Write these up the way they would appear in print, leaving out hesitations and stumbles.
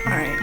Alright.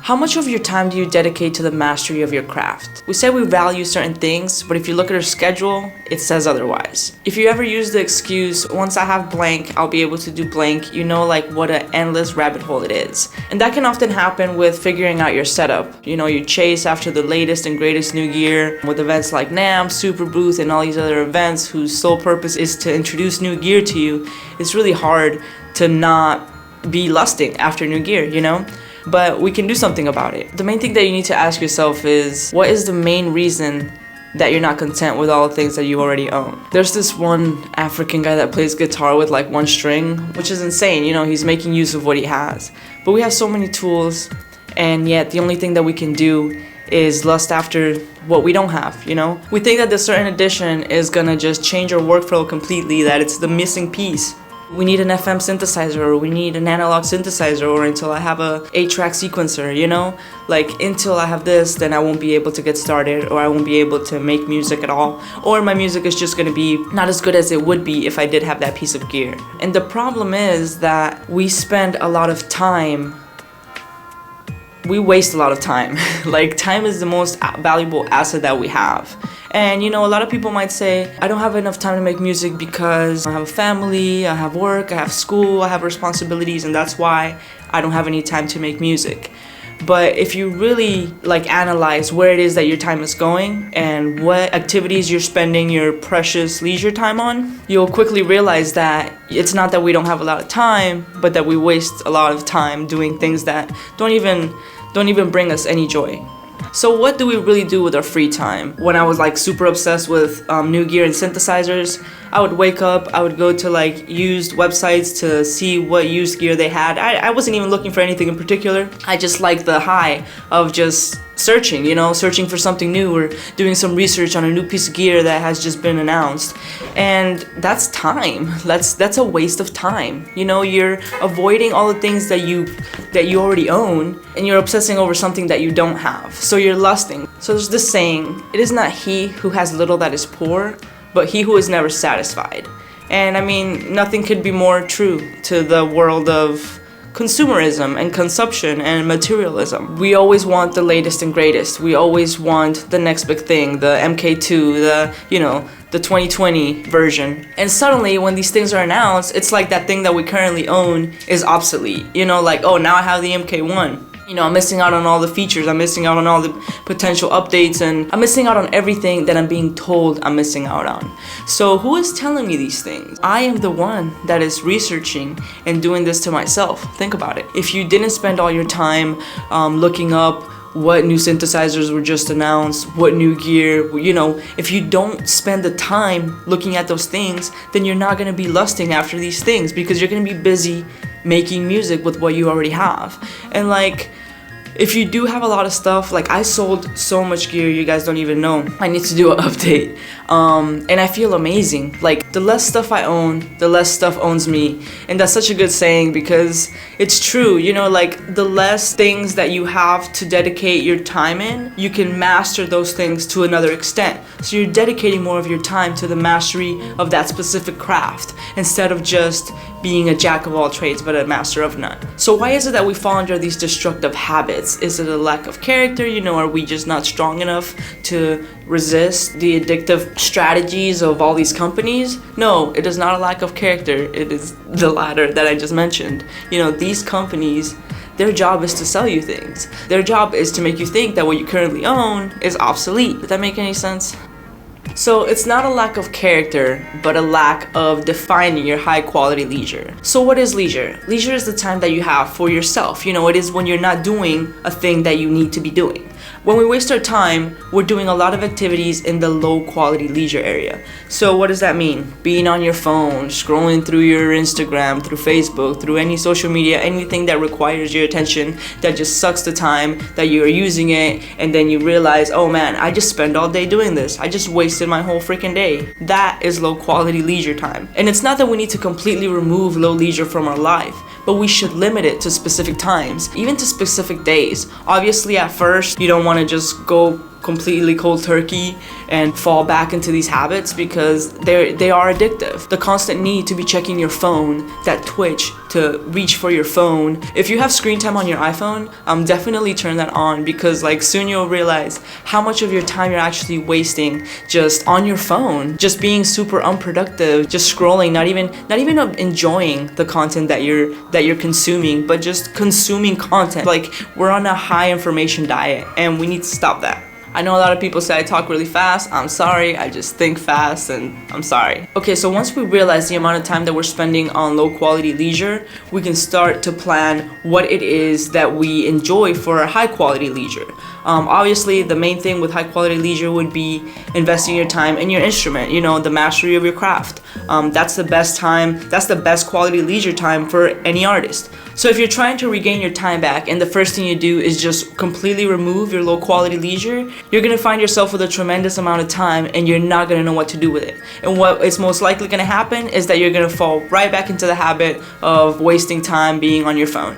How much of your time do you dedicate to the mastery of your craft? We say we value certain things, but if you look at our schedule, it says otherwise. If you ever use the excuse, once I have blank, I'll be able to do blank, you know like what an endless rabbit hole it is. And that can often happen with figuring out your setup. You know, you chase after the latest and greatest new gear with events like NAMM, Super Booth, and all these other events whose sole purpose is to introduce new gear to you. It's really hard to not be lusting after new gear, you know? But we can do something about it. The main thing that you need to ask yourself is, what is the main reason that you're not content with all the things that you already own? There's this one African guy that plays guitar with like one string, which is insane, you know, he's making use of what he has. But we have so many tools, and yet the only thing that we can do is lust after what we don't have, you know? We think that this certain addition is gonna just change our workflow completely, that it's the missing piece. We need an FM synthesizer, or we need an analog synthesizer, or until I have a 8-track sequencer, you know? Like, until I have this, then I won't be able to get started, or I won't be able to make music at all, or my music is just gonna be not as good as it would be if I did have that piece of gear. And the problem is that we spend a lot of time, we waste a lot of time. Like, time is the most valuable asset that we have. And you know, a lot of people might say, I don't have enough time to make music because I have a family, I have work, I have school, I have responsibilities, and that's why I don't have any time to make music. But if you really like analyze where it is that your time is going and what activities you're spending your precious leisure time on, you'll quickly realize that it's not that we don't have a lot of time, but that we waste a lot of time doing things that don't even bring us any joy. So what do we really do with our free time? When I was like super obsessed with new gear and synthesizers, I would wake up, I would go to like used websites to see what used gear they had. I wasn't even looking for anything in particular. I just liked the high of just searching, you know, searching for something new or doing some research on a new piece of gear that has just been announced. And that's time. That's a waste of time. You know, you're avoiding all the things that you already own, and you're obsessing over something that you don't have. So you're lusting. So there's this saying, it is not he who has little that is poor, but he who is never satisfied. And I mean, nothing could be more true to the world of consumerism and consumption and materialism. We always want the latest and greatest. We always want the next big thing, the MK2, the 2020 version. And suddenly when these things are announced, it's like that thing that we currently own is obsolete. You know, like, oh, now I have the MK1. You know, I'm missing out on all the features, I'm missing out on all the potential updates, and I'm missing out on everything that I'm being told I'm missing out on. So who is telling me these things? I am the one that is researching and doing this to myself. Think about it. If you didn't spend all your time looking up what new synthesizers were just announced, what new gear, you know, if you don't spend the time looking at those things, then you're not gonna be lusting after these things because you're gonna be busy making music with what you already have. And like, if you do have a lot of stuff, like I sold so much gear, you guys don't even know. I need to do an update. And I feel amazing. Like, the less stuff I own, the less stuff owns me. And that's such a good saying because it's true, you know, like the less things that you have to dedicate your time in, you can master those things to another extent. So you're dedicating more of your time to the mastery of that specific craft instead of just being a jack of all trades but a master of none. So why is it that we fall under these destructive habits? Is it a lack of character? You know, are we just not strong enough to resist the addictive strategies of all these companies? No, it is not a lack of character. It is the latter that I just mentioned. You know, these companies, their job is to sell you things. Their job is to make you think that what you currently own is obsolete. Does that make any sense? So it's not a lack of character, but a lack of defining your high quality leisure. So what is leisure? Leisure is the time that you have for yourself. You know, it is when you're not doing a thing that you need to be doing. When we waste our time, we're doing a lot of activities in the low quality leisure area. So what does that mean? Being on your phone, scrolling through your Instagram, through Facebook, through any social media, anything that requires your attention, that just sucks the time that you're using it, and then you realize, oh man, I just spent all day doing this. I just wasted my whole freaking day. That is low quality leisure time. And it's not that we need to completely remove low leisure from our life, but we should limit it to specific times, even to specific days. Obviously at first, you don't want to just go completely cold turkey and fall back into these habits, because they are addictive. The constant need to be checking your phone, that twitch to reach for your phone. If you have screen time on your iPhone, definitely turn that on, because like soon you'll realize how much of your time you're actually wasting just on your phone, just being super unproductive, just scrolling, not even enjoying the content that you're consuming, but just consuming content. Like, we're on a high information diet, and we need to stop that. I know a lot of people say I talk really fast. I'm sorry, I just think fast, and I'm sorry. Okay, so once we realize the amount of time that we're spending on low quality leisure, we can start to plan what it is that we enjoy for high quality leisure. Obviously, the main thing with high quality leisure would be investing your time in your instrument, the mastery of your craft. That's the best time, that's the best quality leisure time for any artist. So if you're trying to regain your time back and the first thing you do is just completely remove your low quality leisure, you're gonna find yourself with a tremendous amount of time, and you're not gonna know what to do with it. And what is most likely gonna happen is that you're gonna fall right back into the habit of wasting time being on your phone.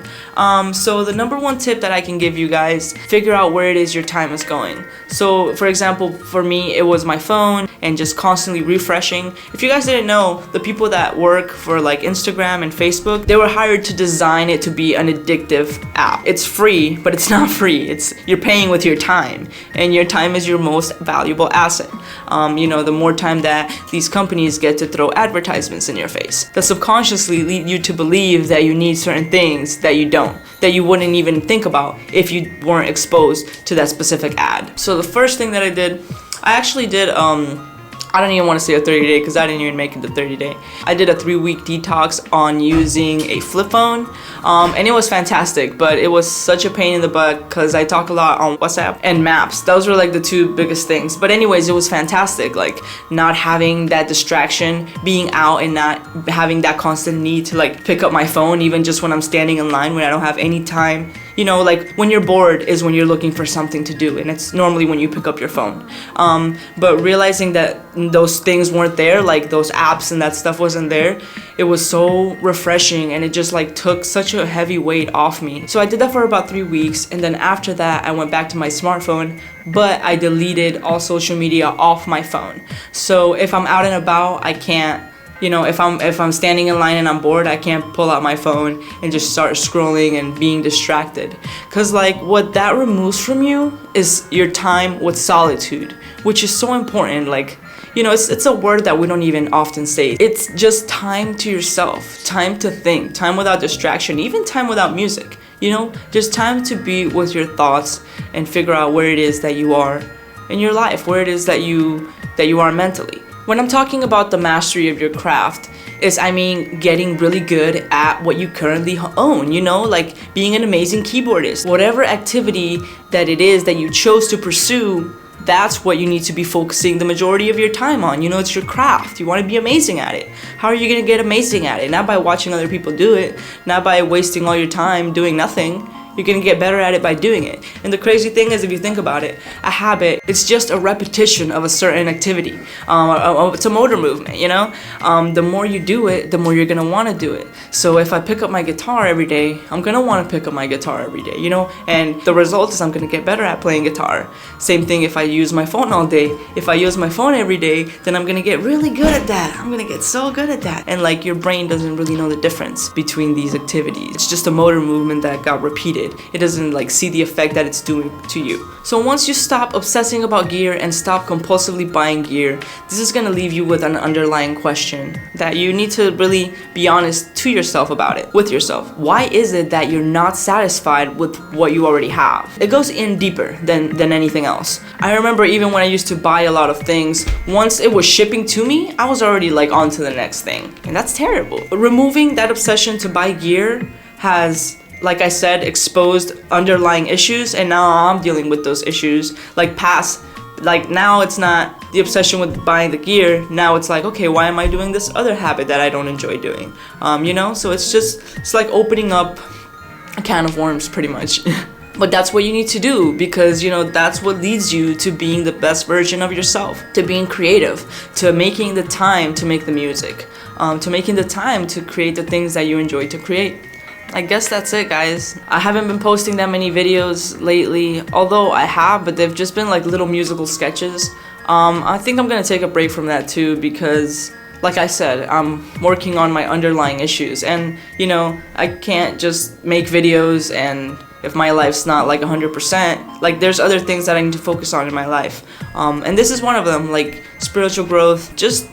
So the number one tip that I can give you guys, figure out where it is your time is going. So for example, for me, it was my phone and just constantly refreshing. If you guys didn't know, the people that work for like Instagram and Facebook, they were hired to design it to be an addictive app. It's free, but it's not free. You're paying with your time, and your time is your most valuable asset. The more time that these companies get to throw advertisements in your face, that subconsciously lead you to believe that you need certain things that you don't, that you wouldn't even think about if you weren't exposed to that specific ad. So the first thing that I actually did, I don't even want to say a 30-day, because I didn't even make it the 30-day. I did a 3-week detox on using a flip phone, and it was fantastic, but it was such a pain in the butt because I talk a lot on WhatsApp and Maps. Those were like the two biggest things. But anyways, it was fantastic, like not having that distraction, being out and not having that constant need to like pick up my phone, even just when I'm standing in line when I don't have any time. Like when you're bored is when you're looking for something to do, and it's normally when you pick up your phone. But realizing that those things weren't there, like those apps and that stuff wasn't there, it was so refreshing, and it just like took such a heavy weight off me. So I did that for about 3 weeks, and then after that I went back to my smartphone, but I deleted all social media off my phone. So if I'm out and about, I can't, if I'm standing in line and I'm bored, I can't pull out my phone and just start scrolling and being distracted. Cause like what that removes from you is your time with solitude, which is so important. Like, it's a word that we don't even often say. It's just time to yourself, time to think, time without distraction, even time without music. Just time to be with your thoughts and figure out where it is that you are in your life, where it is that you are mentally. When I'm talking about the mastery of your craft, I mean getting really good at what you currently own, like being an amazing keyboardist. Whatever activity that it is that you chose to pursue, that's what you need to be focusing the majority of your time on. It's your craft. You want to be amazing at it. How are you going to get amazing at it? Not by watching other people do it, not by wasting all your time doing nothing. You're gonna get better at it by doing it. And the crazy thing is, if you think about it, a habit, it's just a repetition of a certain activity. It's a motor movement, The more you do it, the more you're gonna wanna do it. So if I pick up my guitar every day, I'm gonna wanna pick up my guitar every day, And the result is I'm gonna get better at playing guitar. Same thing if I use my phone all day. If I use my phone every day, then I'm gonna get really good at that. I'm gonna get so good at that. And like your brain doesn't really know the difference between these activities. It's just a motor movement that got repeated. It doesn't like see the effect that it's doing to you. So once you stop obsessing about gear and stop compulsively buying gear, this is gonna leave you with an underlying question that you need to really be honest to yourself about it, with yourself. Why is it that you're not satisfied with what you already have? It goes in deeper than anything else. I remember even when I used to buy a lot of things, once it was shipping to me, I was already like on to the next thing. And that's terrible. Removing that obsession to buy gear has, like I said, exposed underlying issues, and now I'm dealing with those issues. Like now it's not the obsession with buying the gear, now it's like, okay, why am I doing this other habit that I don't enjoy doing? So it's like opening up a can of worms pretty much. But that's what you need to do, because that's what leads you to being the best version of yourself, to being creative, to making the time to make the music, to making the time to create the things that you enjoy to create. I guess that's it, guys. I haven't been posting that many videos lately, although I have, but they've just been like little musical sketches. I think I'm gonna take a break from that too, because like I said, I'm working on my underlying issues, and you know, I can't just make videos and if my life's not like 100%, like there's other things that I need to focus on in my life. And this is one of them, like spiritual growth, just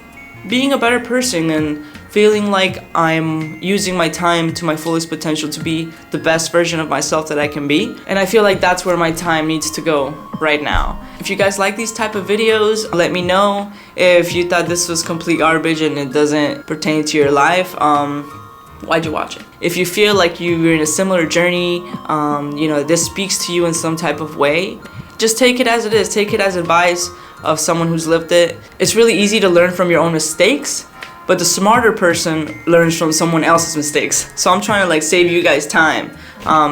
being a better person and feeling like I'm using my time to my fullest potential to be the best version of myself that I can be. And I feel like that's where my time needs to go right now. If you guys like these type of videos, let me know. If you thought this was complete garbage and it doesn't pertain to your life, why'd you watch it? If you feel like you're in a similar journey, you know, this speaks to you in some type of way, just take it as it is. Take it as advice of someone who's lived it. It's really easy to learn from your own mistakes, but the smarter person learns from someone else's mistakes. So I'm trying to like save you guys time.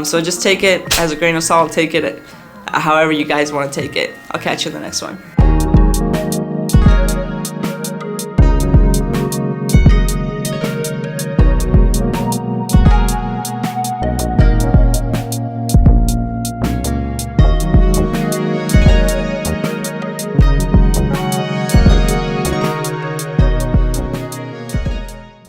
So just take it as a grain of salt, take it however you guys want to take it. I'll catch you in the next one.